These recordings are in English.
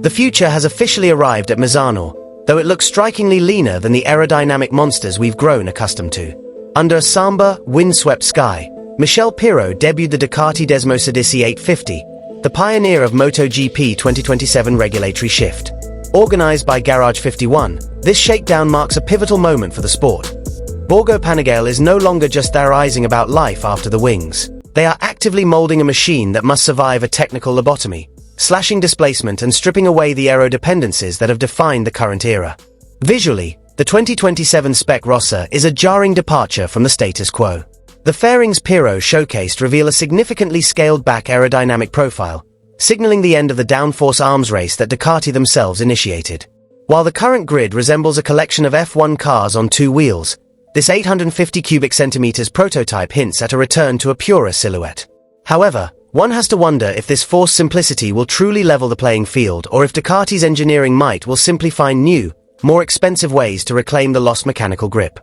The future has officially arrived at Misano, though it looks strikingly leaner than the aerodynamic monsters we've grown accustomed to. Under a somber, windswept sky, Michele Pirro debuted the Ducati Desmosedici 850, the pioneer of MotoGP 2027 regulatory shift. Organized by Garage 51, this shakedown marks a pivotal moment for the sport. Borgo Panigale is no longer just theorizing about life after the wings. They are actively molding a machine that must survive a technical lobotomy, slashing displacement and stripping away the aero-dependencies that have defined the current era. Visually, the 2027 Spec Rossa is a jarring departure from the status quo. The fairings Pirro showcased reveal a significantly scaled-back aerodynamic profile, signaling the end of the downforce arms race that Ducati themselves initiated. While the current grid resembles a collection of F1 cars on two wheels, this 850 cubic centimeters prototype hints at a return to a purer silhouette. However, one has to wonder if this forced simplicity will truly level the playing field or if Ducati's engineering might will simply find new, more expensive ways to reclaim the lost mechanical grip.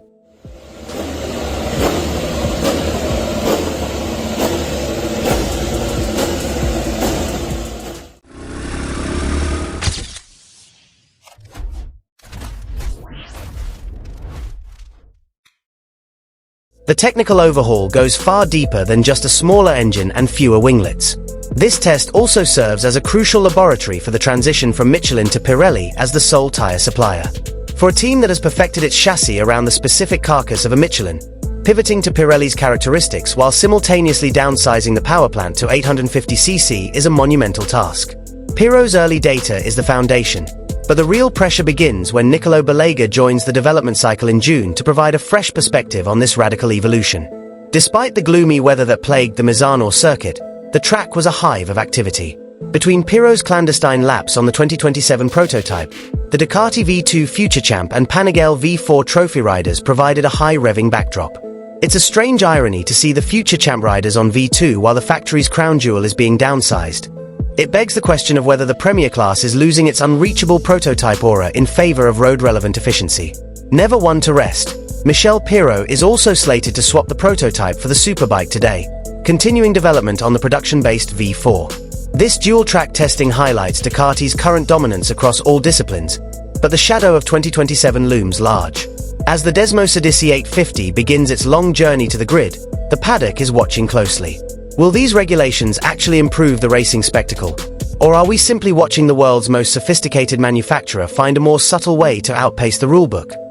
The technical overhaul goes far deeper than just a smaller engine and fewer winglets. This test also serves as a crucial laboratory for the transition from Michelin to Pirelli as the sole tire supplier. For a team that has perfected its chassis around the specific carcass of a Michelin, pivoting to Pirelli's characteristics while simultaneously downsizing the power plant to 850cc is a monumental task. Pirro's early data is the foundation, but the real pressure begins when Nicolo Balega joins the development cycle in June to provide a fresh perspective on this radical evolution. Despite the gloomy weather that plagued the Misano circuit, the track was a hive of activity. Between Pirro's clandestine laps on the 2027 prototype, the Ducati V2 Future Champ and Panigale V4 trophy riders provided a high-revving backdrop. It's a strange irony to see the Future Champ riders on V2 while the factory's crown jewel is being downsized. It begs the question of whether the Premier class is losing its unreachable prototype aura in favor of road-relevant efficiency. Never one to rest, Michele Pirro is also slated to swap the prototype for the Superbike today, continuing development on the production-based V4. This dual-track testing highlights Ducati's current dominance across all disciplines, but the shadow of 2027 looms large. As the Desmosedici 850 begins its long journey to the grid, the paddock is watching closely. Will these regulations actually improve the racing spectacle? Or are we simply watching the world's most sophisticated manufacturer find a more subtle way to outpace the rulebook?